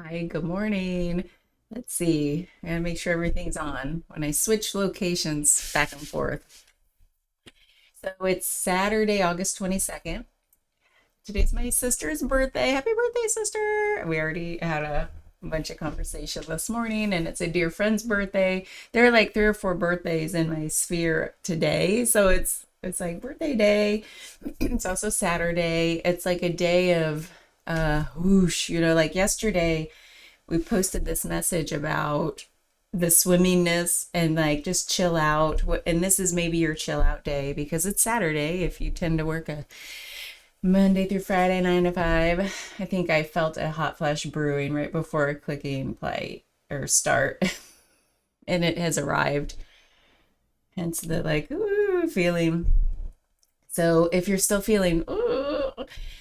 Hi, good morning. Let's see. I gotta make sure everything's on when I switch locations back and forth. So it's Saturday, August 22nd. Today's my sister's birthday. Happy birthday, sister. We already had a bunch of conversation this morning, and it's a dear friend's birthday. There are like three or four birthdays in my sphere today. So it's like birthday day. It's also Saturday. It's like a day of whoosh, like yesterday we posted this message about the swimminess and like just chill out. And this is maybe your chill out day because it's Saturday. If you tend to work a Monday through Friday, 9 to 5, I think I felt a hot flash brewing right before clicking play or start, and it has arrived. Hence the like, ooh, feeling. So if you're still feeling, ooh,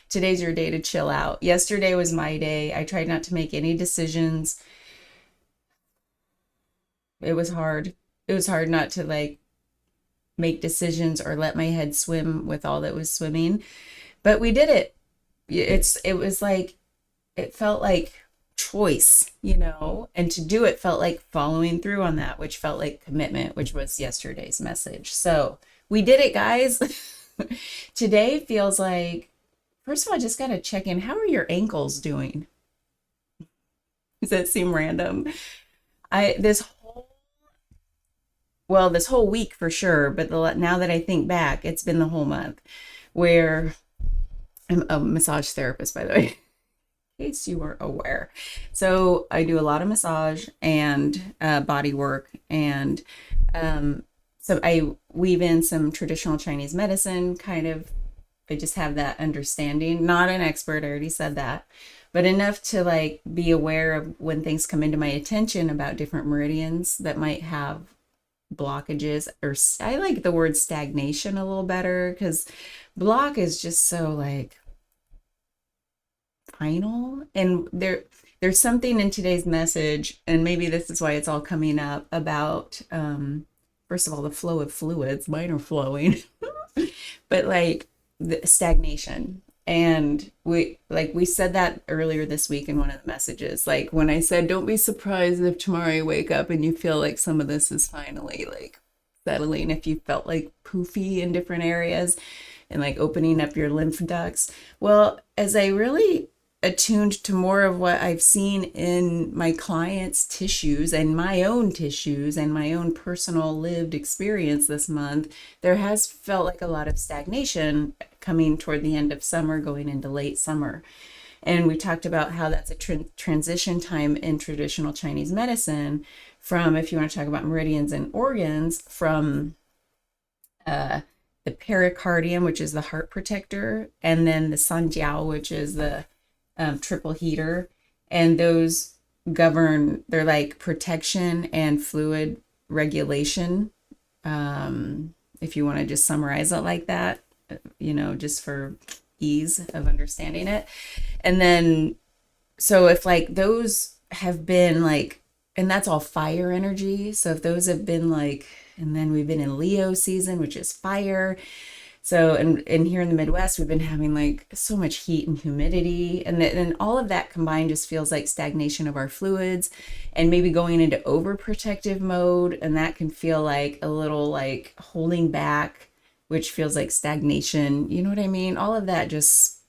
today's your day to chill out. Yesterday was my day. I tried not to make any decisions. It was hard. It was hard not to like make decisions or let my head swim with all that was swimming. But we did it. It was like it felt like choice, and to do it felt like following through on that, which felt like commitment, which was yesterday's message. So we did it, guys. Today feels like, first of all, I just got to check in. How are your ankles doing? Does that seem random? I this well, this whole week for sure, but now that I think back, it's been the whole month where I'm a massage therapist, by the way, in case you weren't aware. So I do a lot of massage and body work, and so I weave in some traditional Chinese medicine, kind of. I just have that understanding. Not an expert, I already said that, but enough to like be aware of when things come into my attention about different meridians that might have blockages, or I like the word stagnation a little better because block is just so like final. And there's something in today's message, and maybe this is why it's all coming up about first of all the flow of fluids. Mine are flowing, but like the stagnation. And we said that earlier this week in one of the messages, like when I said don't be surprised if tomorrow you wake up and you feel like some of this is finally like settling, if you felt like poofy in different areas and like opening up your lymph ducts. Well, as I really attuned to more of what I've seen in my clients' tissues and my own tissues and my own personal lived experience this month, there has felt like a lot of stagnation coming toward the end of summer, going into late summer. And we talked about how that's a transition time in traditional Chinese medicine from, if you want to talk about meridians and organs, from the pericardium, which is the heart protector, and then the sanjiao, which is the triple heater. And those they're like protection and fluid regulation. If you want to just summarize it like that, just for ease of understanding it. And then, so if like those have been like, and that's all fire energy. So if those have been like, and then we've been in Leo season, which is fire. So, and here in the Midwest, we've been having like so much heat and humidity, and all of that combined just feels like stagnation of our fluids and maybe going into overprotective mode. And that can feel like a little like holding back, which feels like stagnation. You know what I mean? All of that just,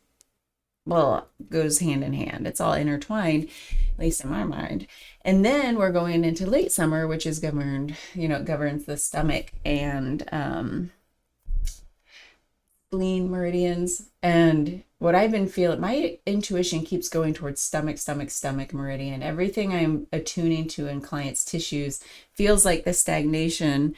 well, goes hand in hand. It's all intertwined, at least in my mind. And then we're going into late summer, which is governs the stomach and spleen meridians. And what I've been feeling, my intuition keeps going towards stomach meridian. Everything I'm attuning to in clients' tissues feels like the stagnation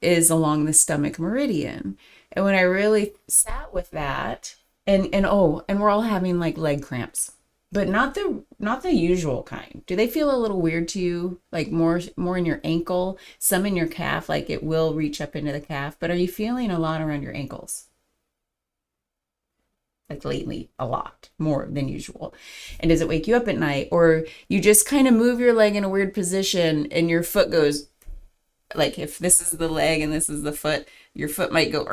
is along the stomach meridian. And when I really sat with that, and we're all having like leg cramps, but not the usual kind. Do they feel a little weird to you? Like more in your ankle, some in your calf, like it will reach up into the calf, but are you feeling a lot around your ankles? Like lately, a lot more than usual. And does it wake you up at night, or you just kind of move your leg in a weird position and your foot goes, like if this is the leg and this is the foot, your foot might go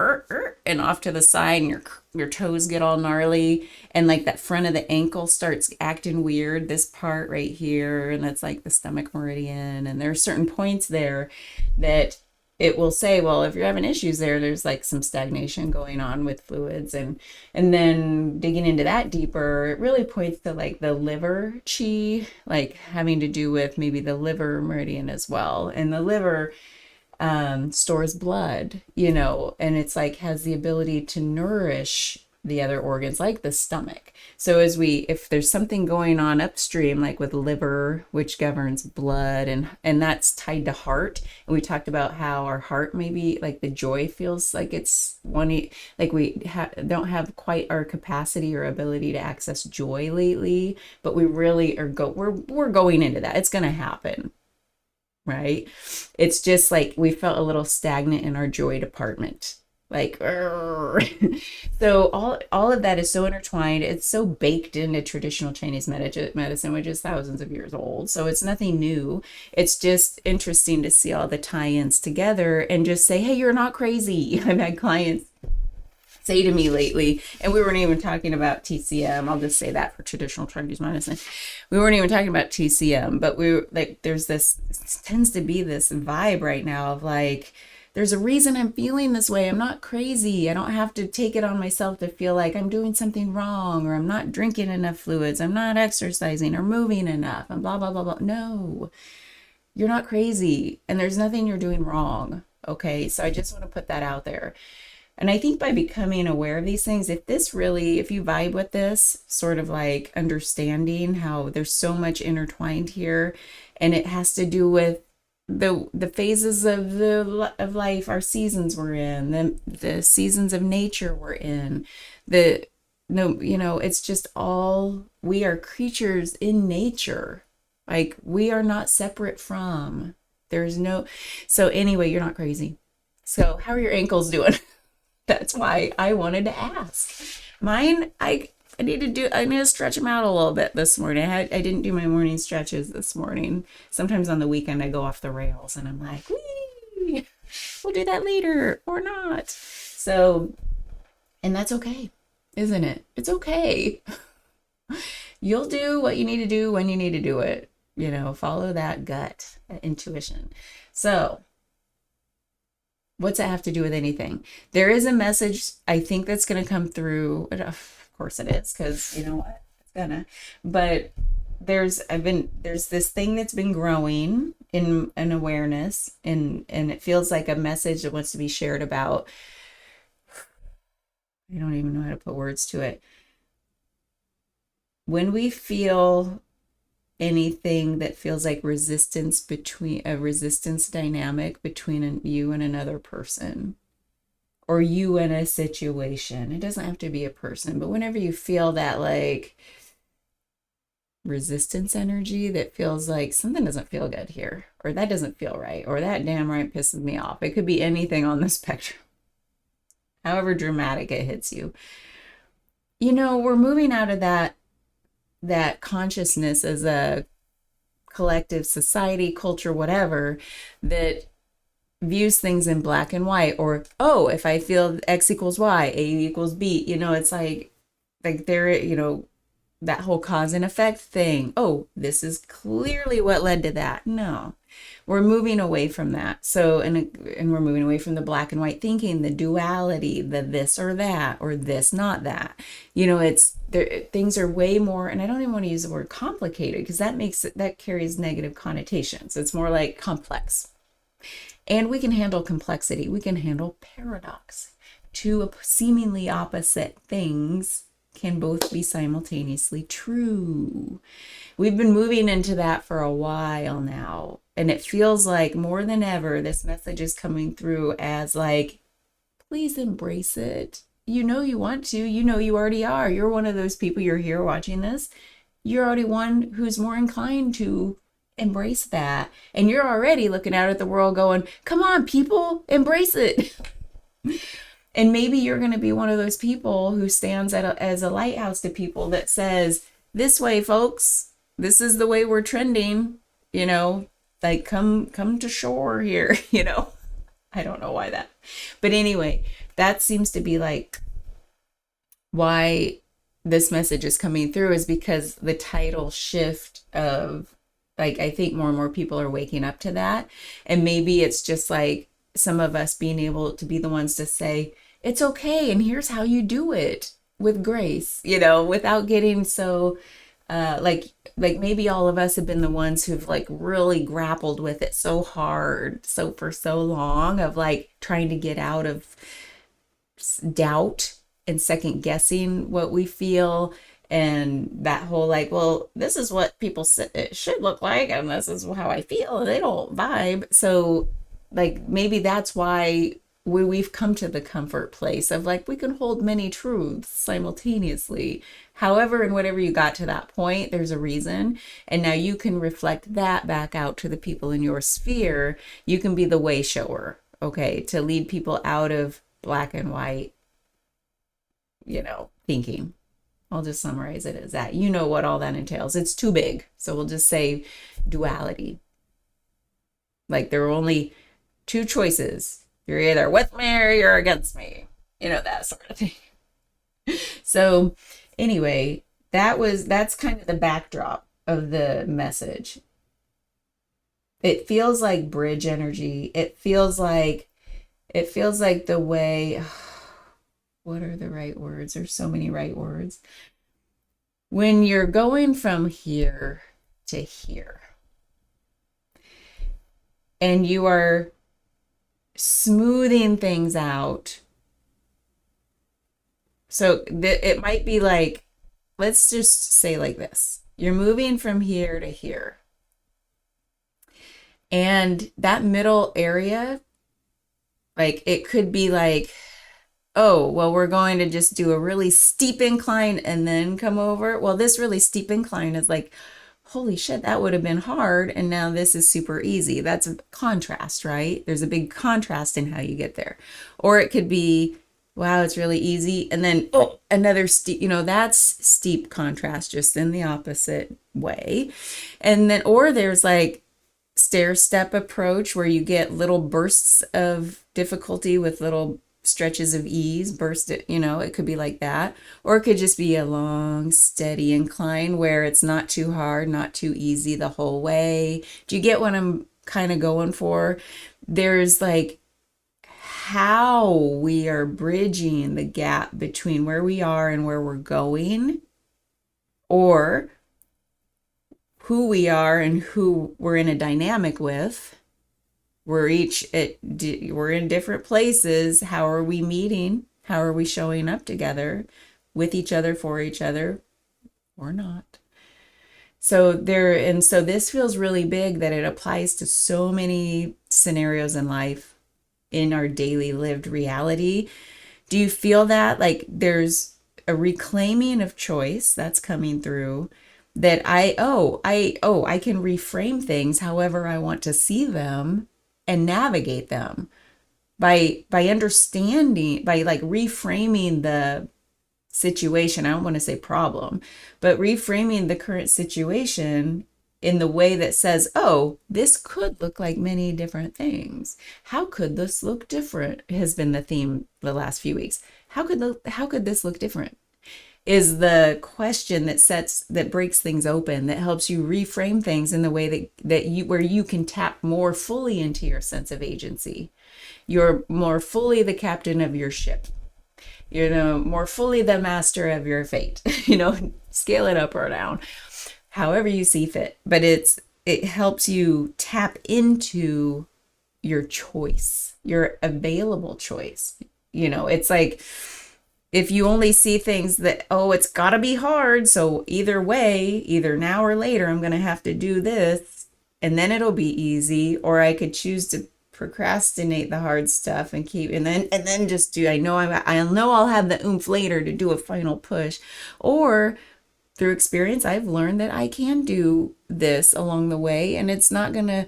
and off to the side, and your toes get all gnarly, and like that front of the ankle starts acting weird, this part right here, and that's like the stomach meridian. And there are certain points there that it will say, well, if you're having issues there, there's like some stagnation going on with fluids. And then digging into that deeper, it really points to like the liver chi, like having to do with maybe the liver meridian as well. And the liver stores blood, and it's like has the ability to nourish the other organs like the stomach. So if there's something going on upstream, like with liver, which governs blood, and that's tied to heart. And we talked about how our heart, maybe like the joy feels like it's wanting, like we don't have quite our capacity or ability to access joy lately, but we really we're going into that. It's going to happen. Right? It's just like we felt a little stagnant in our joy department. Like, so all of that is so intertwined. It's so baked into traditional Chinese medicine, which is thousands of years old. So it's nothing new. It's just interesting to see all the tie-ins together and just say, hey, you're not crazy. I've had clients say to me lately, and we weren't even talking about TCM. I'll just say that for traditional Chinese medicine. We weren't even talking about TCM, but we were like, tends to be this vibe right now of like, there's a reason I'm feeling this way. I'm not crazy. I don't have to take it on myself to feel like I'm doing something wrong, or I'm not drinking enough fluids. I'm not exercising or moving enough, and blah, blah, blah, blah. No, you're not crazy. And there's nothing you're doing wrong. Okay. So I just want to put that out there. And I think by becoming aware of these things, if you vibe with this, sort of like understanding how there's so much intertwined here, and it has to do with the phases of life, our seasons we're in, the seasons of nature we're in, it's just all, we are creatures in nature. Like we are not separate from, so anyway, you're not crazy. So how are your ankles doing? That's why I wanted to ask. Mine, I need to stretch them out a little bit this morning. I didn't do my morning stretches this morning. Sometimes on the weekend I go off the rails and I'm like, wee, we'll do that later or not. So, and that's okay, isn't it? It's okay. You'll do what you need to do when you need to do it. Follow that gut, that intuition. So, what's it have to do with anything? There is a message I think that's going to come through. Of course it is, because you know what? It's gonna. But there's this thing that's been growing in an awareness, and it feels like a message that wants to be shared about. I don't even know how to put words to it. When we feel anything that feels like a resistance dynamic between you and another person, or you and a situation, it doesn't have to be a person, but whenever you feel that like resistance energy that feels like something doesn't feel good here, or that doesn't feel right, or that damn right pisses me off. It could be anything on the spectrum, however dramatic it hits you. We're moving out of that consciousness as a collective society, culture, whatever, that views things in black and white, or, oh, if I feel X equals Y, A equals B, it's like there, that whole cause and effect thing. Oh, this is clearly what led to that. No, we're moving away from that. So, and we're moving away from the black and white thinking, the duality, the this or that, or this, not that. It's there, things are way more, and I don't even want to use the word complicated, because that carries negative connotations. It's more like complex. And we can handle complexity. We can handle paradox. Two seemingly opposite things can both be simultaneously true. We've been moving into that for a while now, and it feels like more than ever this message is coming through as like, please embrace it. You want to, you already are. You're one of those people, you're here watching this. You're already one who's more inclined to embrace that, and you're already looking out at the world going, come on people, embrace it. And maybe you're going to be one of those people who stands as a lighthouse to people that says, this way, folks, this is the way we're trending, like come to shore here, I don't know why that. But anyway, that seems to be like why this message is coming through, is because the title shift of, like, I think more and more people are waking up to that. And maybe it's just like some of us being able to be the ones to say, it's okay. And here's how you do it with grace, without getting so, like maybe all of us have been the ones who've like really grappled with it so hard, so for so long, of like trying to get out of doubt and second guessing what we feel, and that whole like, well, this is what people said it should look like and this is how I feel, they don't vibe. So like maybe that's why we've come to the comfort place of like we can hold many truths simultaneously. However, and whatever you got to that point, there's a reason, and now you can reflect that back out to the people in your sphere. You can be the way shower, okay, to lead people out of black and white, thinking. I'll just summarize it as that. You know what all that entails. It's too big. So we'll just say duality. Like there are only two choices. You're either with me or you're against me. That sort of thing. So anyway, that's kind of the backdrop of the message. It feels like bridge energy. It feels like the way, what are the right words? There's so many right words. When you're going from here to here and you are smoothing things out. So it might be like, let's just say like this. You're moving from here to here. And that middle area, like it could be like, oh, well, we're going to just do a really steep incline and then come over. Well, this really steep incline is like, holy shit, that would have been hard. And now this is super easy. That's a contrast, right? There's a big contrast in how you get there. Or it could be, wow, it's really easy. And then, oh, another steep, that's steep contrast, just in the opposite way. And then, or there's like stair step approach where you get little bursts of difficulty with little stretches of ease, it could be like that. Or it could just be a long, steady incline where it's not too hard, not too easy the whole way. Do you get what I'm kind of going for? There's like how we are bridging the gap between where we are and where we're going, or who we are and who we're in a dynamic with. We're in different places. How are we meeting? How are we showing up together with each other, for each other, or not? So this feels really big, that it applies to so many scenarios in life, in our daily lived reality. Do you feel that? Like there's a reclaiming of choice that's coming through, that I can reframe things however I want to see them and navigate them by understanding, by like reframing the situation. I don't want to say problem, but reframing the current situation in the way that says, oh, this could look like many different things. How could this look different has been the theme the last few weeks. How could this look different is the question that breaks things open, that helps you reframe things in the way where you can tap more fully into your sense of agency. You're more fully the captain of your ship, more fully the master of your fate, scale it up or down, however you see fit. But it helps you tap into your choice, your available choice. It's like, if you only see things that, oh, it's got to be hard, so either way, either now or later, I'm going to have to do this, and then it'll be easy, or I could choose to procrastinate the hard stuff and then just do. I know I'll have the oomph later to do a final push, or through experience, I've learned that I can do this along the way, and it's not going to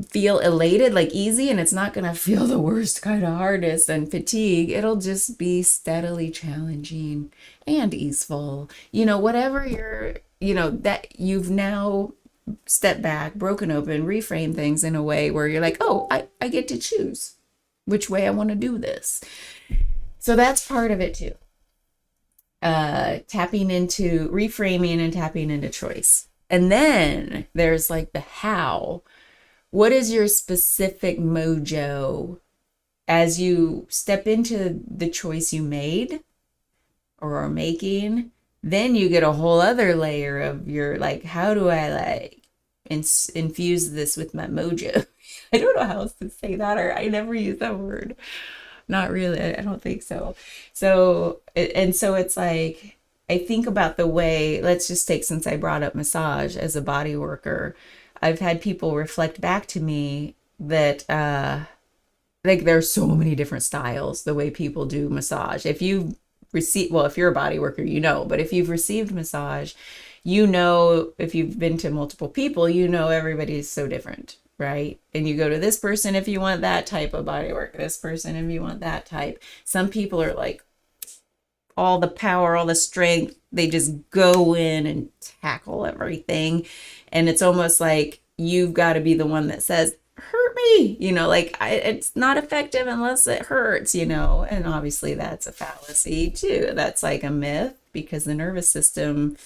feel elated, like easy, and it's not going to feel the worst kind of hardness and fatigue. It'll just be steadily challenging and easeful. Whatever that you've now stepped back, broken open, reframe things in a way where you're like, oh, I get to choose which way I want to do this. So that's part of it too. Tapping into reframing and tapping into choice. And then there's like the how. What is your specific mojo as you step into the choice you made or are making? Then you get a whole other layer of your like, how do I like infuse this with my mojo? I don't know how else to say that, or I never use that word. Not really. I don't think so. So, and so it's like, I think about the way, let's just take, since I brought up massage as a body worker, I've had people reflect back to me that, like there's so many different styles, the way people do massage. If you receive, well, if you're a body worker, you know, but if you've received massage, you know, if you've been to multiple people, you know, everybody's so different, right? And you go to this person if you want that type of body work, this person if you want that type. Some people are like all the power, all the strength, they just go in and tackle everything. And it's almost like you've got to be the one that says, hurt me, you know, like it's not effective unless it hurts, you know. And obviously that's a fallacy too. That's like a myth, because the nervous system,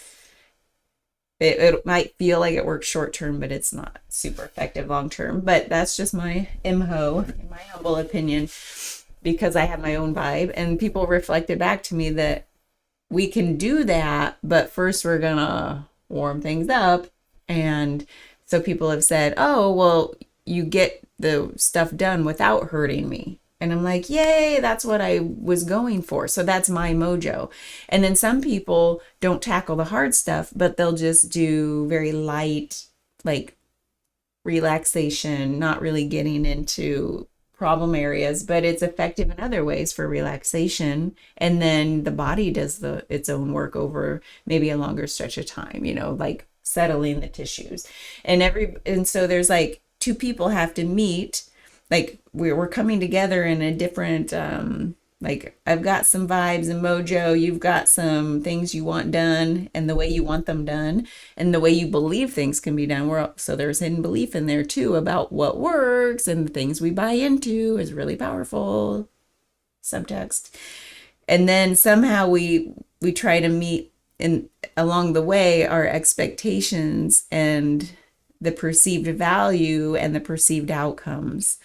it might feel like it works short term, but it's not super effective long term. But that's just my MHO, in my humble opinion, because I have my own vibe. And people reflected back to me that we can do that, but first we're gonna warm things up. And so people have said, oh, well, you get the stuff done without hurting me. And I'm like, yay, that's what I was going for. So that's my mojo. And then some people don't tackle the hard stuff, but they'll just do very light, like relaxation, not really getting into problem areas, but it's effective in other ways for relaxation. And then the body does its own work over maybe a longer stretch of time, you know, like settling the tissues. And so there's like two people have to meet, like we're coming together in a different like I've got some vibes and mojo, you've got some things you want done and the way you want them done and the way you believe things can be done. So there's hidden belief in there too about what works, and the things we buy into is really powerful subtext. And then somehow we try to meet in along the way our expectations and the perceived value and the perceived outcomes.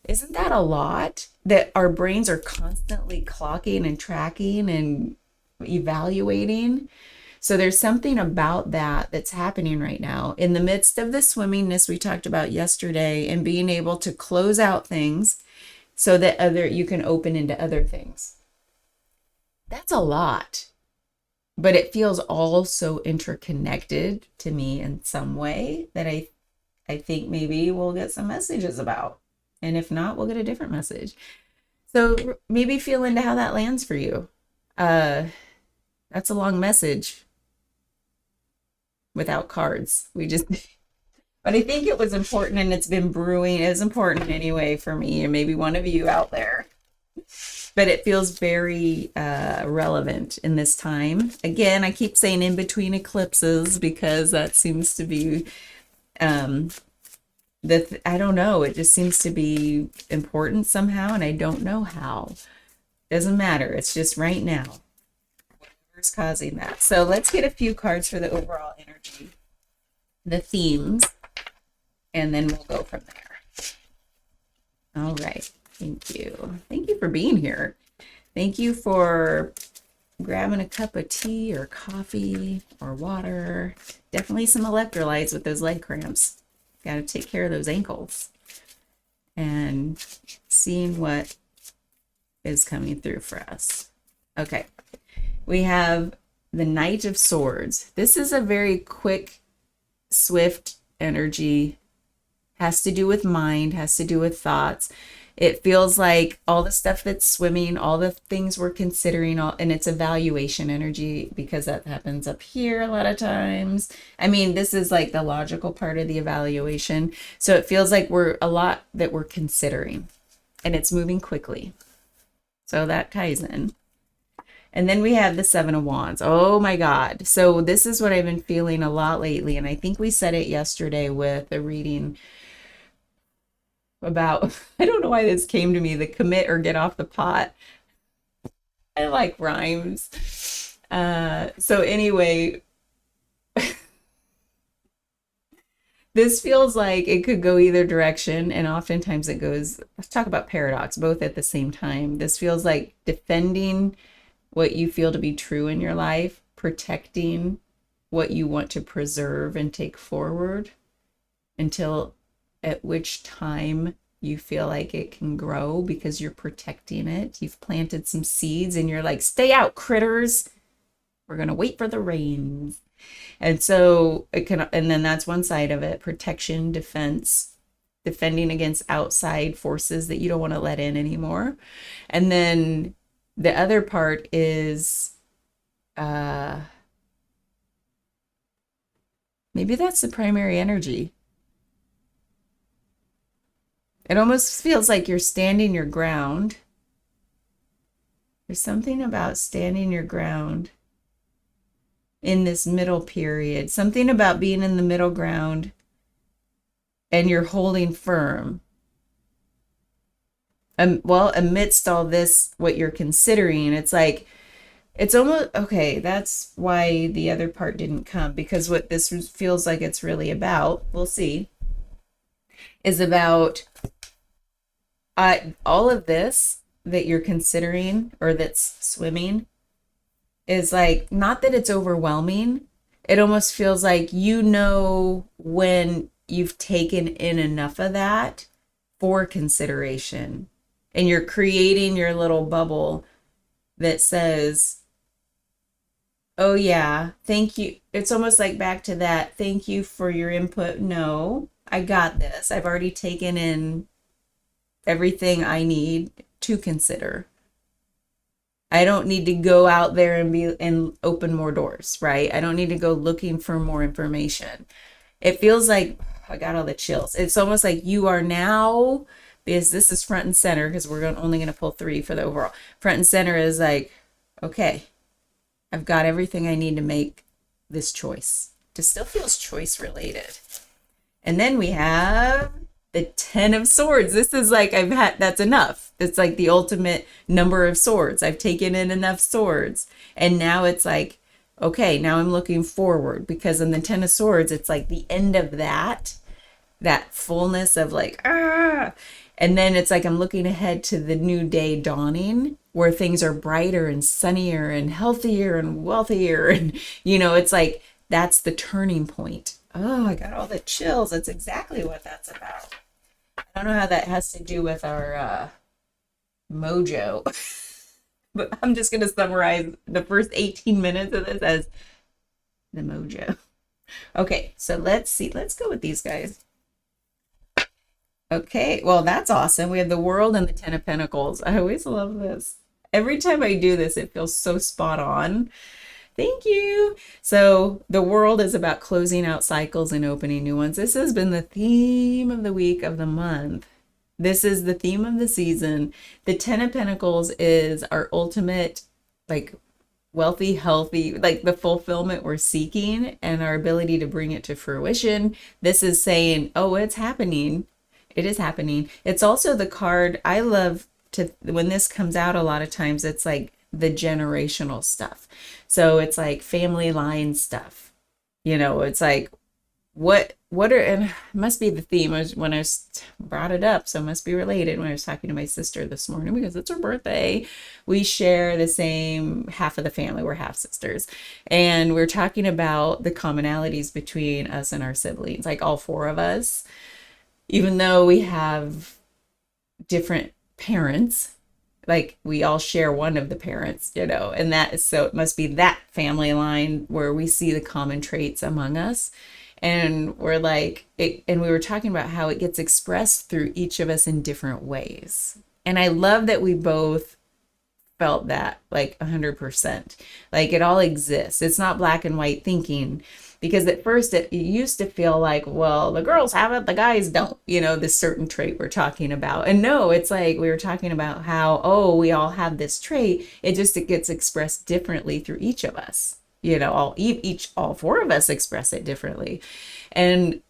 Isn't that a lot that our brains are constantly clocking and tracking and evaluating? So there's something about that that's happening right now in the midst of the swimminess we talked about yesterday, and being able to close out things so that you can open into other things. That's a lot, but it feels all so interconnected to me in some way that I think maybe we'll get some messages about. And if not, we'll get a different message. So maybe feel into how that lands for you. That's a long message without cards. But I think it was important, and it's been brewing. It was important anyway for me, and maybe one of you out there. But it feels very relevant in this time. Again, I keep saying in between eclipses because that seems to be I don't know, it just seems to be important somehow, and I don't know how. Doesn't matter, it's just right now. Whatever's causing that. So let's get a few cards for the overall energy, the themes, and then we'll go from there. All right. Thank you. Thank you for being here. Thank you for grabbing a cup of tea or coffee or water. Definitely some electrolytes with those leg cramps. Got to take care of those ankles. And seeing what is coming through for us. Okay. We have the Knight of Swords. This is a very quick, swift energy. Has to do with mind, has to do with thoughts. It feels like all the stuff that's swimming, all the things we're considering, and it's evaluation energy, because that happens up here a lot of times. I mean, this is like the logical part of the evaluation. So it feels like we're considering, and it's moving quickly. So that ties in. And then we have the Seven of Wands. Oh my God. So this is what I've been feeling a lot lately. And I think we said it yesterday with the reading about, I don't know why this came to me, the commit or get off the pot. I like rhymes. So anyway, this feels like it could go either direction, and oftentimes it goes, let's talk about paradox, both at the same time. This feels like defending what you feel to be true in your life, protecting what you want to preserve and take forward until at which time you feel like it can grow because you're protecting it. You've planted some seeds and you're like, stay out, critters. We're going to wait for the rains. And so it can, and then that's one side of it, protection, defense, defending against outside forces that you don't want to let in anymore. And then the other part is maybe that's the primary energy. It almost feels like you're standing your ground. There's something about standing your ground in this middle period, something about being in the middle ground and you're holding firm. Well, amidst all this, what you're considering, it's like, it's almost, okay, that's why the other part didn't come, because what this feels like it's really about, we'll see, is about all of this that you're considering or that's swimming is like, not that it's overwhelming. It almost feels like you know when you've taken in enough of that for consideration. And you're creating your little bubble that says, oh yeah, thank you. It's almost like back to that, thank you for your input. No, I got this. I've already taken in everything I need to consider. I don't need to go out there and open more doors, right? I don't need to go looking for more information. It feels like I got all the chills. It's almost like you are now, because this is front and center, because we're only going to pull 3 for the overall. Front and center is like, okay, I've got everything I need to make this choice. It still feels choice related. And then we have the 10 of swords. This is like, that's enough. It's like the ultimate number of swords. I've taken in enough swords. And now it's like, okay, now I'm looking forward, because in the 10 of swords, it's like the end of that fullness of like, ah. And then it's like, I'm looking ahead to the new day dawning where things are brighter and sunnier and healthier and wealthier. And, it's like, that's the turning point. Oh, I got all the chills. That's exactly what that's about. I don't know how that has to do with our mojo, but I'm just going to summarize the first 18 minutes of this as the mojo. Okay, so let's see. Let's go with these guys. Okay, well, that's awesome. We have the World and the 10 of Pentacles. I always love this. Every time I do this, it feels so spot on. Thank you. So the World is about closing out cycles and opening new ones. This has been the theme of the week, of the month. This is the theme of the season. The 10 of Pentacles is our ultimate, like, wealthy, healthy, like the fulfillment we're seeking and our ability to bring it to fruition. This is saying, oh, it's happening. It is happening. It's also the card I love to, when this comes out, a lot of times it's like the generational stuff. So it's like family line stuff. It's like, what are, and it must be the theme when I brought it up. So it must be related when I was talking to my sister this morning, because it's her birthday. We share the same half of the family. We're half sisters. And we're talking about the commonalities between us and our siblings, like all 4 of us, even though we have different parents, like we all share one of the parents, and that is, so it must be that family line where we see the common traits among us. And we're like, and we were talking about how it gets expressed through each of us in different ways. And I love that we both felt that like 100%, like it all exists. It's not black and white thinking, because at first it used to feel like, well, the girls have it, the guys don't, this certain trait we're talking about. And no, it's like we were talking about how, oh, we all have this trait. It gets expressed differently through each of us. All 4 of us express it differently. And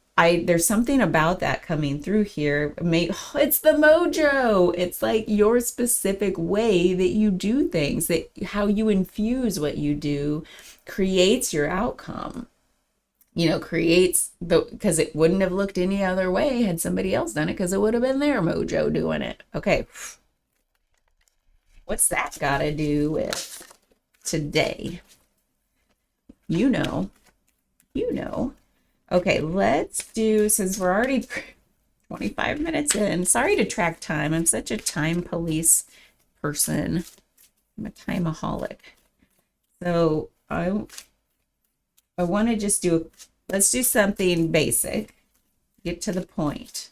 there's something about that coming through here. It's the mojo. It's like your specific way that you do things, that how you infuse what you do creates your outcome. Creates because it wouldn't have looked any other way had somebody else done it, because it would have been their mojo doing it. Okay. What's that got to do with today? You know. Okay, let's do, since we're already 25 minutes in. Sorry to track time. I'm such a time police person. I'm a timeaholic. So I want to just let's do something basic. Get to the point.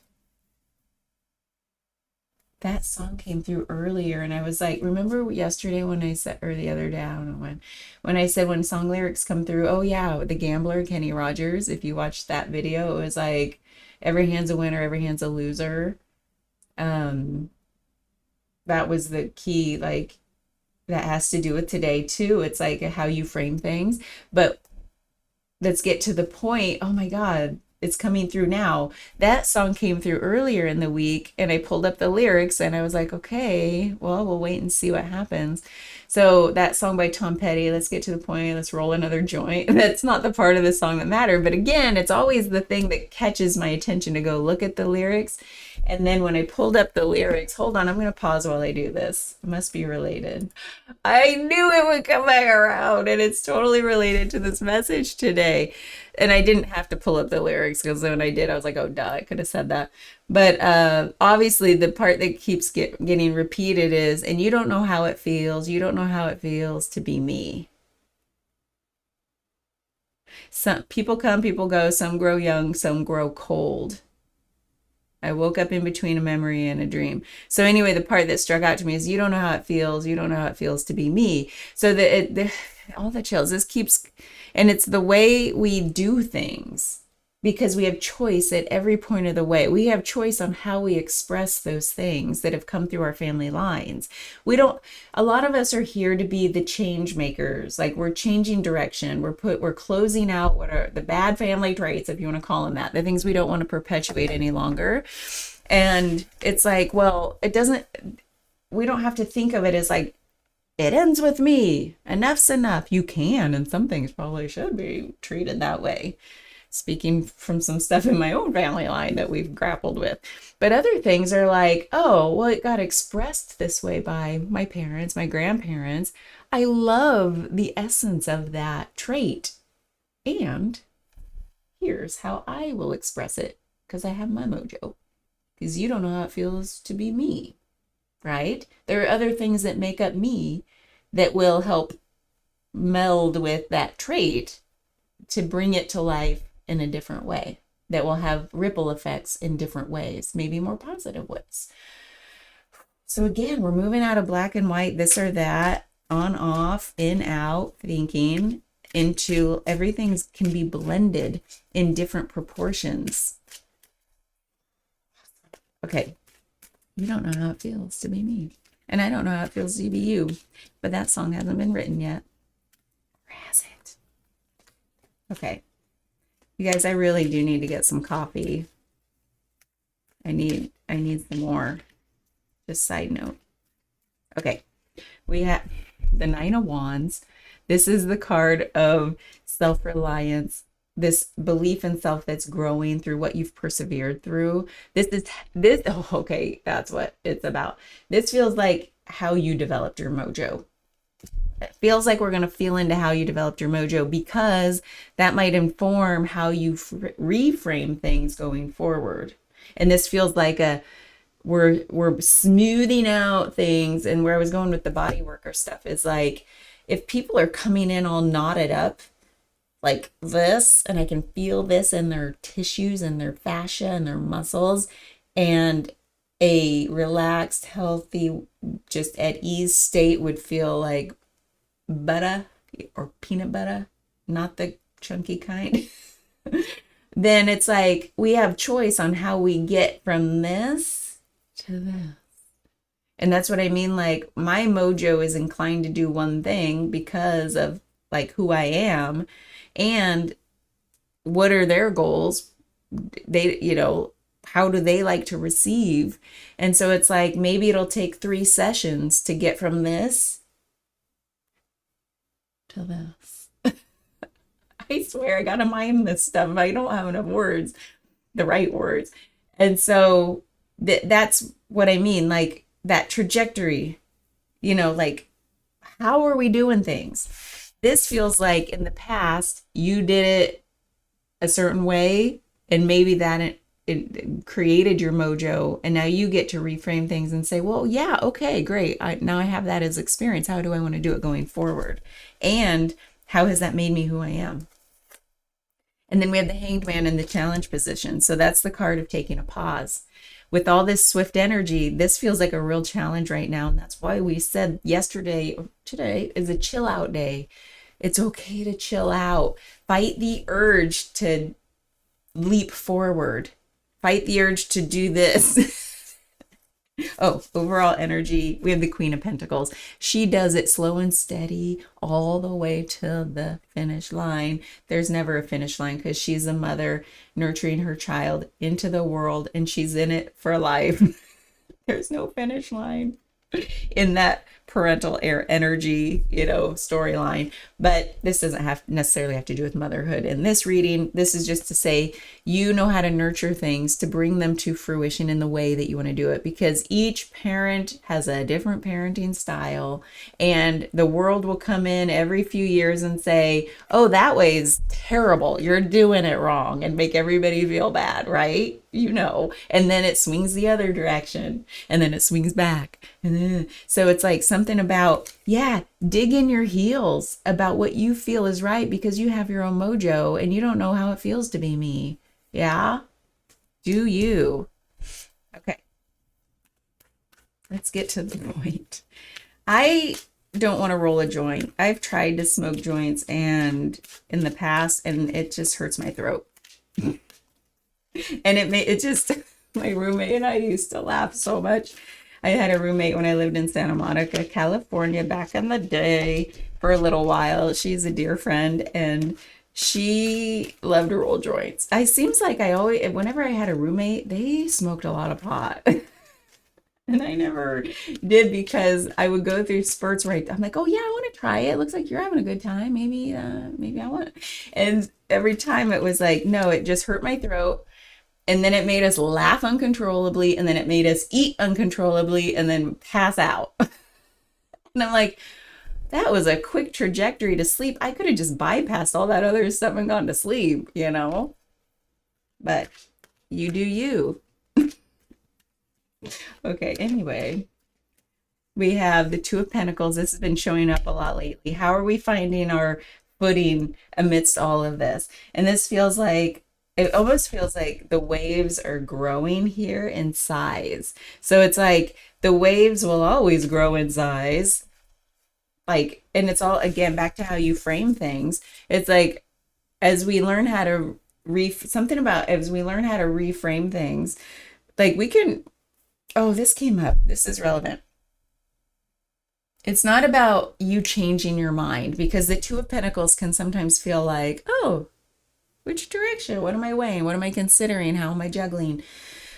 That song came through earlier, and I was like, remember yesterday when I said, or the other day, I don't know when I said when song lyrics come through, oh yeah, The Gambler, Kenny Rogers, if you watched that video, it was like, every hand's a winner, every hand's a loser. That was the key, like, that has to do with today too. It's like how you frame things. But let's get to the point. Oh my God, it's coming through now. That song came through earlier in the week, and I pulled up the lyrics and I was like, okay, well, we'll wait and see what happens. So that song by Tom Petty, let's get to the point, let's roll another joint. That's not the part of the song that mattered. But again, it's always the thing that catches my attention to go look at the lyrics. And then when I pulled up the lyrics, hold on, I'm going to pause while I do this. It must be related. I knew it would come back around, and it's totally related to this message today. And I didn't have to pull up the lyrics, because when I did, I was like, oh, duh, I could have said that. But obviously, the part that keeps getting repeated is, and you don't know how it feels. You don't know how it feels to be me. Some people come, people go. Some grow young, some grow cold. I woke up in between a memory and a dream. So anyway, the part that struck out to me is, you don't know how it feels. You don't know how it feels to be me. So all the chills, this keeps, and it's the way we do things, because we have choice at every point of the way. We have choice on how we express those things that have come through our family lines. A lot of us are here to be the change makers. Like, we're changing direction. We're closing out what are the bad family traits, if you want to call them that, the things we don't want to perpetuate any longer. And it's like, well, we don't have to think of it as like, it ends with me. Enough's enough. You can, and some things probably should be treated that way. Speaking from some stuff in my own family line that we've grappled with. But other things are like, oh, well, it got expressed this way by my parents, my grandparents. I love the essence of that trait. And here's how I will express it, because I have my mojo. Because you don't know how it feels to be me, right? There are other things that make up me that will help meld with that trait to bring it to life in a different way, that will have ripple effects in different ways, maybe more positive ways. So again, we're moving out of black and white, this or that, on, off, in, out, thinking, into everything can be blended in different proportions. Okay, you don't know how it feels to be me. And I don't know how it feels to be you. But that song hasn't been written yet. Or has it? Okay. You guys, I really do need to get some coffee. I need some more. Just side note. Okay. We have the Nine of Wands. This is the card of self-reliance, this belief in self that's growing through what you've persevered through. Oh, okay, that's what it's about. This feels like how you developed your mojo. It feels like we're going to feel into how you developed your mojo, because that might inform how you reframe things going forward. And this feels like we're smoothing out things. And where I was going with the body worker stuff is like, if people are coming in all knotted up like this, and I can feel this in their tissues and their fascia and their muscles, and a relaxed, healthy, just at ease state would feel like butter or peanut butter, not the chunky kind. Then it's like we have choice on how we get from this to this. And that's what I mean. Like, my mojo is inclined to do one thing because of like who I am, and what are their goals they, how do they like to receive? And so it's like maybe it'll take 3 sessions to get from this to this. I swear I gotta mime this stuff. I don't have enough words, the right words. And so that's what I mean, like that trajectory, like how are we doing things? This feels like in the past you did it a certain way, and maybe that it created your mojo, and now you get to reframe things and say, well, yeah, okay, great. Now I have that as experience. How do I want to do it going forward? And how has that made me who I am? And then we have the Hanged Man in the challenge position. So that's the card of taking a pause. With all this swift energy, this feels like a real challenge right now. And that's why we said yesterday, or today is a chill out day. It's okay to chill out. Fight the urge to leap forward. Fight the urge to do this. Oh, overall energy. We have the Queen of Pentacles. She does it slow and steady all the way to the finish line. There's never a finish line because she's a mother nurturing her child into the world, and she's in it for life. There's no finish line in that parental air energy, storyline. But this doesn't necessarily have to do with motherhood. In this reading, this is just to say, you know how to nurture things to bring them to fruition in the way that you want to do it, because each parent has a different parenting style, and the world will come in every few years and say, oh, that way is terrible, you're doing it wrong, and make everybody feel bad, right? And then it swings the other direction, and then it swings back. So it's like something about, dig in your heels about what you feel is right, because you have your own mojo and you don't know how it feels to be me. Yeah? Do you? Okay. Let's get to the point. I don't want to roll a joint. I've tried to smoke joints and in the past, and it just hurts my throat. And it just, my roommate and I used to laugh so much. I had a roommate when I lived in Santa Monica, California, back in the day for a little while. She's a dear friend, and she loved to roll joints. Seems like whenever I had a roommate, they smoked a lot of pot. And I never did, because I would go through spurts where I'm like, oh yeah, I want to try it. It looks like you're having a good time. Maybe I want it. And every time it was like, no, it just hurt my throat. And then it made us laugh uncontrollably, and then it made us eat uncontrollably, and then pass out. And I'm like, that was a quick trajectory to sleep. I could have just bypassed all that other stuff and gone to sleep, But you do you. Okay, anyway. We have the Two of Pentacles. This has been showing up a lot lately. How are we finding our footing amidst all of this? And this feels like, it almost feels like the waves are growing here in size. So it's like the waves will always grow in size. And it's all, again, back to how you frame things. It's like, as we learn how to as we learn how to reframe things, like we can, this came up. This is relevant. It's not about you changing your mind, because the Two of Pentacles can sometimes feel like, oh, which direction? What am I weighing? What am I considering? How am I juggling?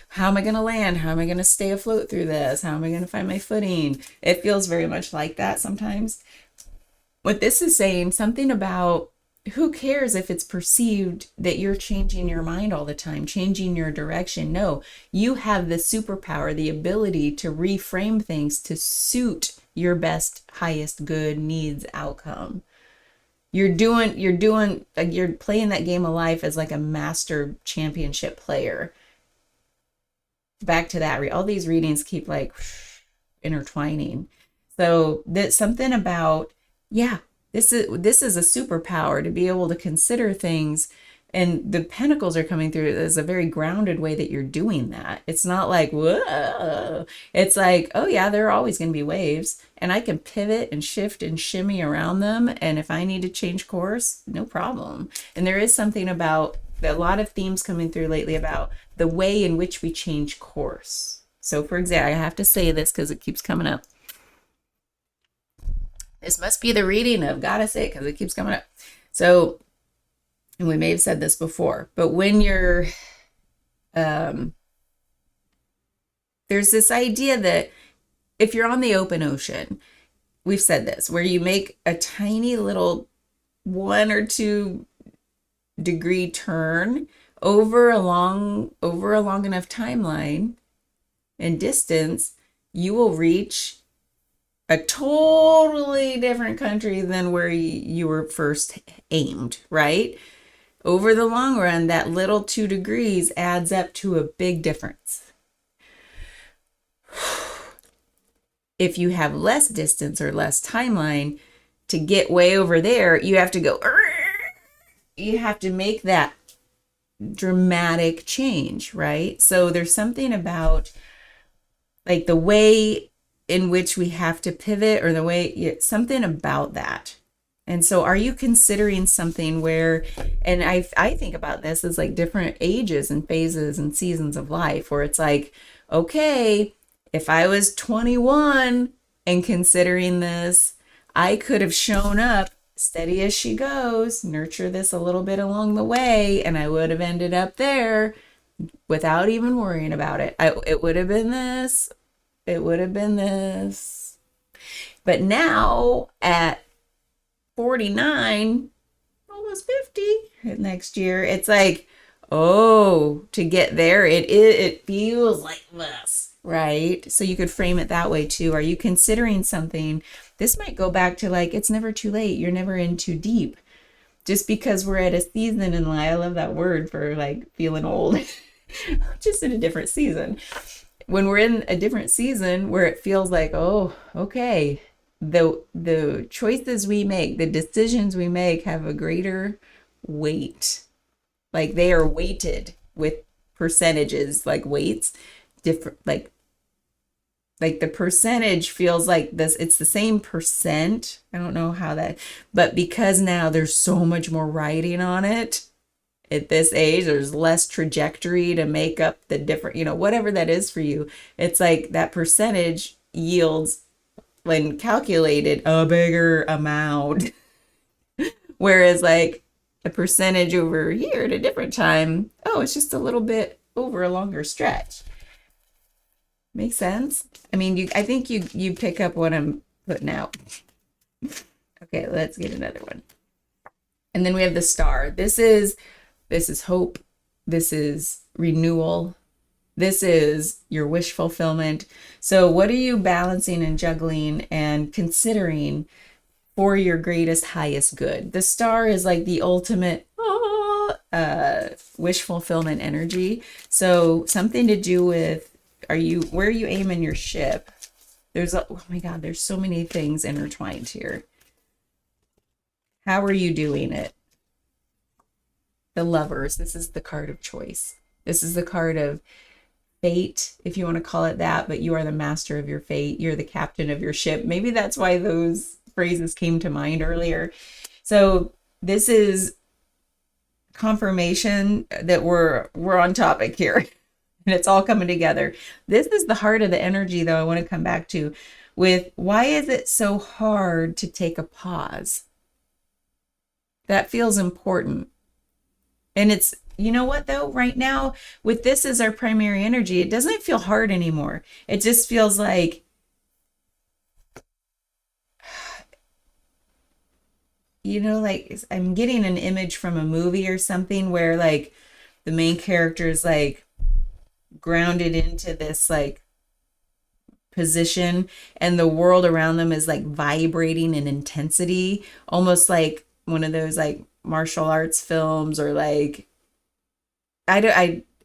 How am I going to land? How am I going to stay afloat through this? How am I going to find my footing? It feels very much like that sometimes. What this is saying, something about, who cares if it's perceived that you're changing your mind all the time, changing your direction? No, you have the superpower, the ability to reframe things to suit your best, highest good needs outcome. You're playing that game of life as like a master championship player. Back to that, all these readings keep like intertwining. So that's something about, this is a superpower to be able to consider things, and the pentacles are coming through as a very grounded way that you're doing that. It's not like, whoa. It's like, oh yeah, there are always going to be waves, and I can pivot and shift and shimmy around them. And if I need to change course, no problem. And there is something about a lot of themes coming through lately about the way in which we change course. So for example, I have to say this because it keeps coming up. This must be the reading of, gotta say it because it keeps coming up. So, and we may have said this before, but when you're Um, there's this idea that if you're on the open ocean, we've said this, where you make a tiny little 1 or 2 degree turn over a long enough timeline and distance, you will reach a totally different country than where you were first aimed, right? Over the long run, that little 2 degrees adds up to a big difference. If you have less distance or less timeline to get way over there, you have to go, you have to make that dramatic change, right? So there's something about like the way in which we have to pivot, or the way, something about that. And so are you considering something where, and I think about this as like different ages and phases and seasons of life, where it's like, okay, if I was 21 and considering this, I could have shown up steady as she goes, nurture this a little bit along the way, and I would have ended up there without even worrying about it. It would have been this, it would have been this. But now at 49, almost 50 next year, it's like, oh, to get there, it feels like this, right? So you could frame it that way too. Are you considering something? This might go back to like, it's never too late. You're never in too deep. Just because we're at a season in life, I love that word for like feeling old, just in a different season. When we're in a different season where it feels like, oh, okay, the choices we make, the decisions we make have a greater weight. Like they are weighted with percentages, like weights, different, like the percentage feels like this, it's the same percent. I don't know how that, but because now there's so much more writing on it at this age, there's less trajectory to make up the different, whatever that is for you. It's like that percentage yields, when calculated, a bigger amount. Whereas like a percentage over here at a different time, oh, it's just a little bit over a longer stretch. Makes sense? I mean, I think you pick up what I'm putting out. Okay, let's get another one. And then we have the star. This is hope. This is renewal. This is your wish fulfillment. So what are you balancing and juggling and considering for your greatest, highest good? The star is like the ultimate wish fulfillment energy. So something to do with, where are you aiming your ship? Oh my God, there's so many things intertwined here. How are you doing it? The Lovers. This is the card of choice. This is the card of fate, if you want to call it that, but you are the master of your fate. You're the captain of your ship. Maybe that's why those phrases came to mind earlier. So this is confirmation that we're on topic here. And it's all coming together. This is the heart of the energy, though, I want to come back to with, why is it so hard to take a pause? That feels important. And it's, you know what, though, right now, with this as our primary energy, it doesn't feel hard anymore. It just feels like, like I'm getting an image from a movie or something where like the main character is like grounded into this like position, and the world around them is like vibrating in intensity, almost like one of those like martial arts films, or like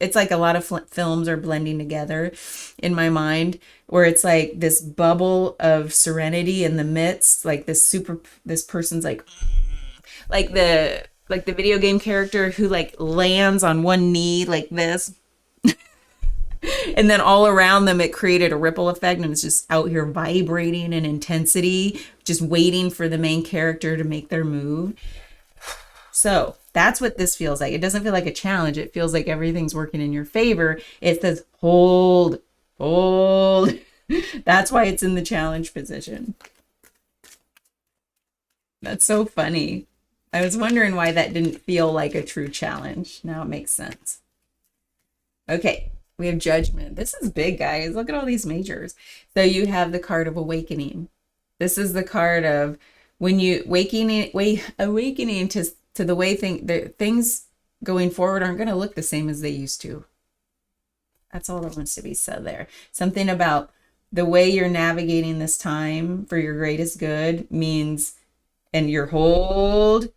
it's like a lot of films are blending together in my mind, where it's like this bubble of serenity in the midst, like this person's like the video game character who like lands on one knee like this. And then all around them, it created a ripple effect, and it's just out here vibrating in intensity, just waiting for the main character to make their move. So that's what this feels like. It doesn't feel like a challenge. It feels like everything's working in your favor. It says, hold. That's why it's in the challenge position. That's so funny. I was wondering why that didn't feel like a true challenge. Now it makes sense. Okay, we have judgment. This is big, guys. Look at all these majors. So you have the card of awakening. This is the card of when you awakening to the way things going forward aren't going to look the same as they used to. That's all that wants to be said there. Something about the way you're navigating this time for your greatest good means, and your hold,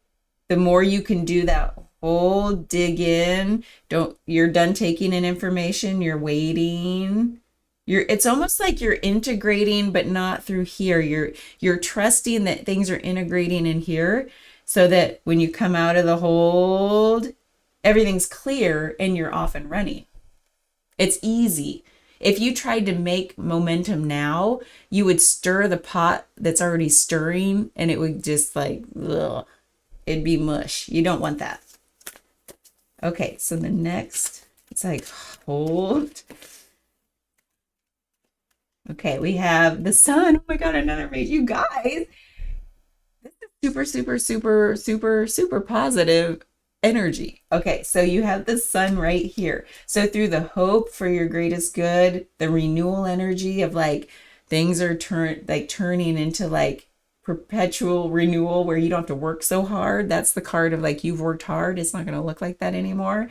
the more you can do that hold, dig in, you're done taking in information, you're waiting. It's almost like you're integrating, but not through here. You're trusting that things are integrating in here so that when you come out of the hold, everything's clear and you're off and running. It's easy. If you tried to make momentum now, you would stir the pot that's already stirring and it would just like, ugh, it'd be mush. You don't want that. Okay, so the next, it's like hold. Okay, we have the sun. Oh my God, another mate. You guys, this is super, super, super, super, super positive energy. Okay, so you have the sun right here. So through the hope for your greatest good, the renewal energy of like things are turning into like perpetual renewal where you don't have to work so hard. That's the card of like you've worked hard. It's not going to look like that anymore.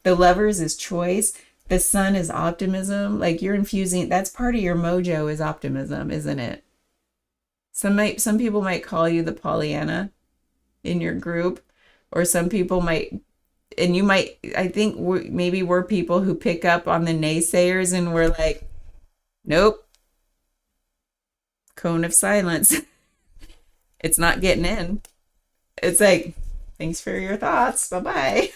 The lovers is choice. The sun is optimism. Like you're infusing, that's part of your mojo is optimism, isn't it? Some people might call you the Pollyanna in your group, or some people might, and you might, I think maybe we're people who pick up on the naysayers and we're like, nope, cone of silence. It's not getting in. It's like, thanks for your thoughts. Bye-bye.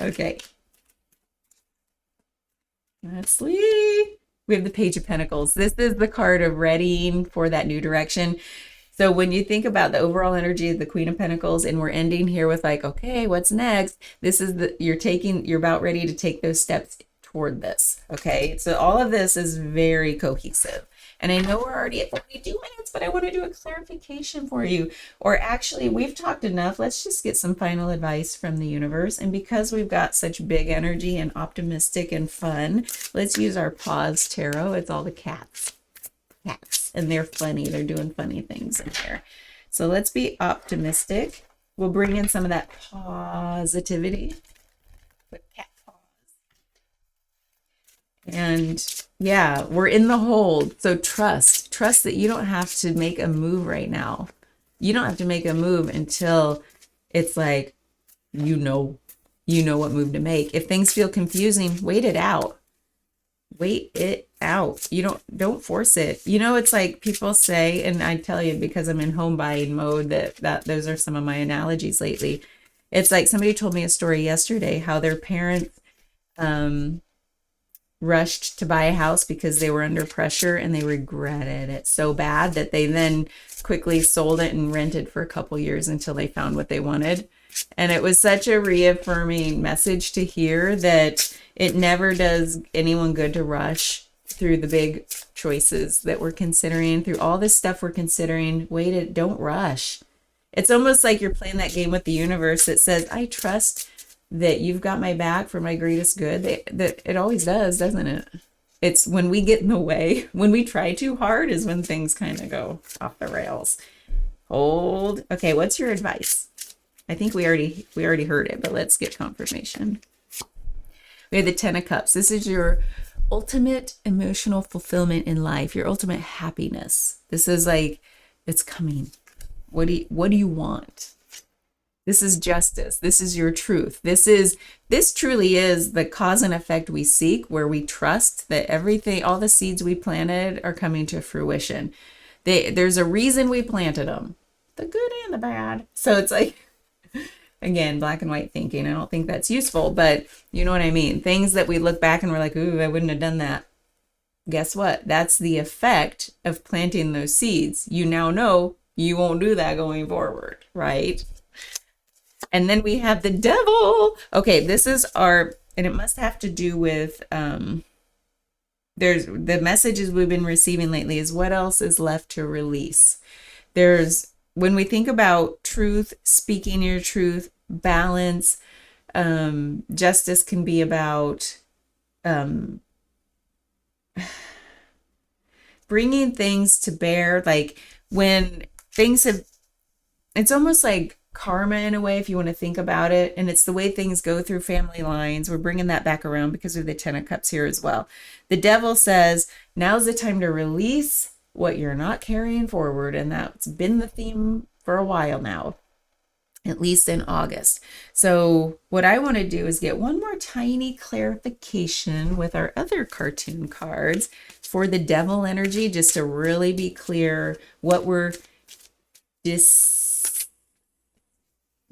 Okay. Lastly, we have the Page of Pentacles. This is the card of readying for that new direction. So when you think about the overall energy of the Queen of Pentacles, and we're ending here with like, okay, what's next? This is you're about ready to take those steps toward this. Okay. So all of this is very cohesive. And I know we're already at 42 minutes, but I want to do a clarification for you. Or actually, we've talked enough. Let's just get some final advice from the universe. And because we've got such big energy and optimistic and fun, let's use our pause tarot. It's all the cats. And they're funny. They're doing funny things in here. So let's be optimistic. We'll bring in some of that positivity with cat paws. And yeah, we're in the hold. So trust that you don't have to make a move right now. You don't have to make a move until it's like, you know what move to make. If things feel confusing, wait it out. Wait it out. You don't force it. It's like people say, and I tell you because I'm in home buying mode that those are some of my analogies lately. It's like somebody told me a story yesterday how their parents rushed to buy a house because they were under pressure and they regretted it so bad that they then quickly sold it and rented for a couple years until they found what they wanted. And it was such a reaffirming message to hear that it never does anyone good to rush through the big choices that we're considering, through all this stuff we're considering. Don't rush. It's almost like you're playing that game with the universe that says, I trust that you've got my back for my greatest good. That it always does, doesn't it? It's when we get in the way, when we try too hard is when things kind of go off the rails. Hold. Okay, what's your advice? I think we already heard it, but let's get confirmation. We have the Ten of Cups. This is your ultimate emotional fulfillment in life, your ultimate happiness. This is like, it's coming. What do you want? This is justice. This is your truth. This truly is the cause and effect we seek, where we trust that everything, all the seeds we planted are coming to fruition. There's a reason we planted them, the good and the bad. So it's like, again, black and white thinking. I don't think that's useful, but you know what I mean? Things that we look back and we're like, ooh, I wouldn't have done that. Guess what? That's the effect of planting those seeds. You now know you won't do that going forward, right? And then we have the devil. Okay, this is and it must have to do with, there's the messages we've been receiving lately is what else is left to release. When we think about truth, speaking your truth, balance, Justice can be about um, bringing things to bear. Like when things have, it's almost like karma in a way, if you want to think about it. And it's the way things go through family lines. We're bringing that back around because of the Ten of Cups here as well. The devil says, now's the time to release what you're not carrying forward. And that's been the theme for a while now, at least in August. So what I want to do is get one more tiny clarification with our other cartoon cards for the devil energy, just to really be clear what we're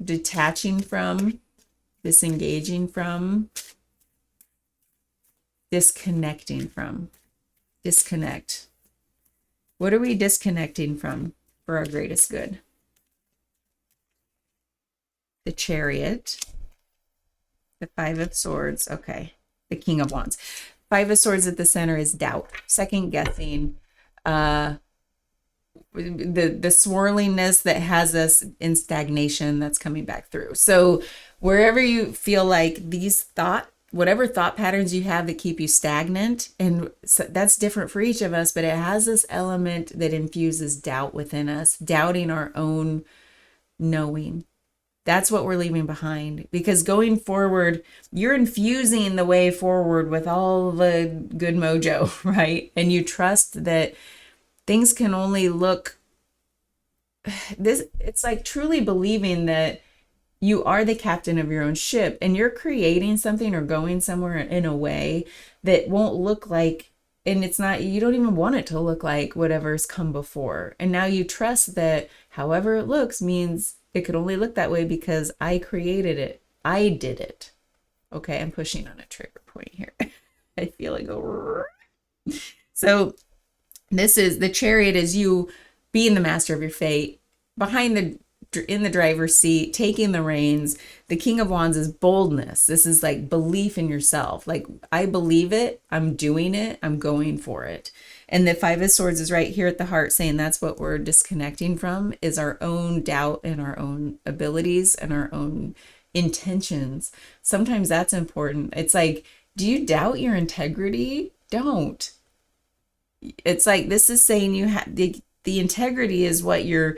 detaching from, disengaging from, disconnecting from. Disconnect. What are we disconnecting from for our greatest good? The Chariot, the Five of Swords, okay, the King of Wands. Five of Swords at the center is doubt, second guessing, the swirlingness that has us in stagnation that's coming back through. So wherever you feel like whatever thought patterns you have that keep you stagnant, and so that's different for each of us, but it has this element that infuses doubt within us, doubting our own knowing. That's what we're leaving behind, because going forward, you're infusing the way forward with all the good mojo, right? And you trust that things can only look this. It's like truly believing that you are the captain of your own ship and you're creating something or going somewhere in a way that won't look like, and it's not, you don't even want it to look like whatever's come before. And now you trust that however it looks means it could only look that way because I created it. I did it. Okay, I'm pushing on a trigger point here. I feel like so this is the Chariot, is you being the master of your fate, in the driver's seat, taking the reins. The King of Wands is boldness. This is like belief in yourself. Like, I believe it, I'm doing it, I'm going for it. And the Five of Swords is right here at the heart, saying that's what we're disconnecting from, is our own doubt and our own abilities and our own intentions. Sometimes that's important. It's like, do you doubt your integrity? Don't. It's like, this is saying you have the integrity is what you're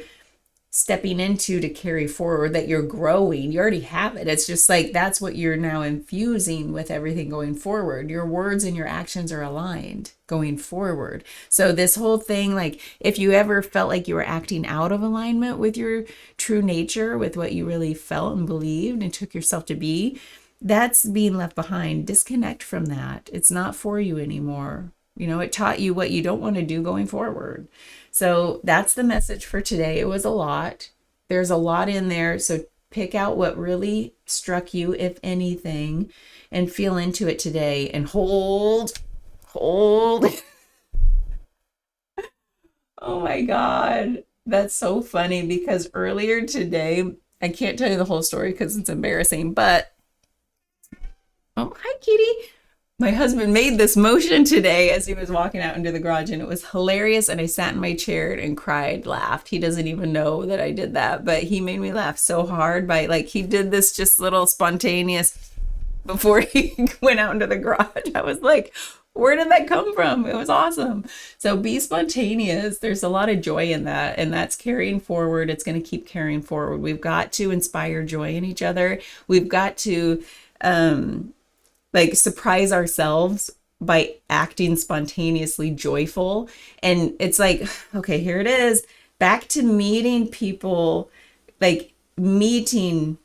stepping into to carry forward, that you're growing. You already have it. It's just like, that's what you're now infusing with everything going forward. Your words and your actions are aligned going forward. So this whole thing, like if you ever felt like you were acting out of alignment with your true nature, with what you really felt and believed and took yourself to be, that's being left behind. Disconnect from that. It's not for you anymore. You know, it taught you what you don't want to do going forward. So that's the message for today. It was a lot. There's a lot in there. So pick out what really struck you, if anything, and feel into it today and hold. Oh my God. That's so funny, because earlier today, I can't tell you the whole story because it's embarrassing, but oh, hi, kitty. My husband made this motion today as he was walking out into the garage, and it was hilarious. And I sat in my chair and cried, laughed. He doesn't even know that I did that, but he made me laugh so hard by, like, he did this just little spontaneous before he went out into the garage. I was like, where did that come from? It was awesome. So be spontaneous. There's a lot of joy in that, and that's carrying forward. It's going to keep carrying forward. We've got to inspire joy in each other. We've got to, like, surprise ourselves by acting spontaneously joyful. And it's like, okay, here it is. Back to meeting people, like meeting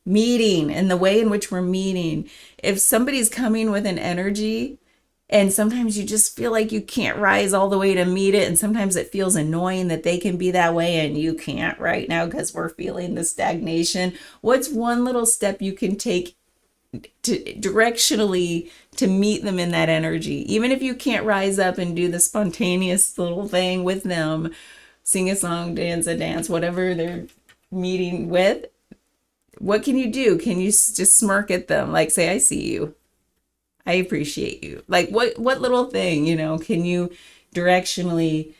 and the way in which we're meeting. If somebody's coming with an energy, and sometimes you just feel like you can't rise all the way to meet it, and sometimes it feels annoying that they can be that way and you can't right now because we're feeling the stagnation. What's one little step you can take to directionally to meet them in that energy? Even if you can't rise up and do the spontaneous little thing with them, sing a song, dance a dance, whatever they're meeting with, what can you do? Can you just smirk at them, like say, I see you, I appreciate you? Like what little thing, you know, can you directionally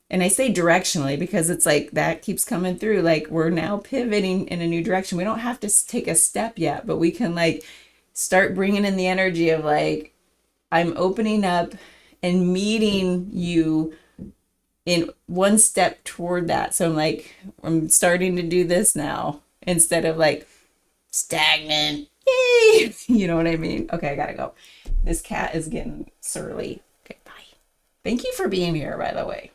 And I say directionally because it's like that keeps coming through. Like we're now pivoting in a new direction. We don't have to take a step yet, but we can like start bringing in the energy of like, I'm opening up and meeting you in one step toward that. So I'm like, I'm starting to do this now instead of like stagnant. Yay! You know what I mean? Okay, I gotta go. This cat is getting surly. Okay, bye. Thank you for being here, by the way.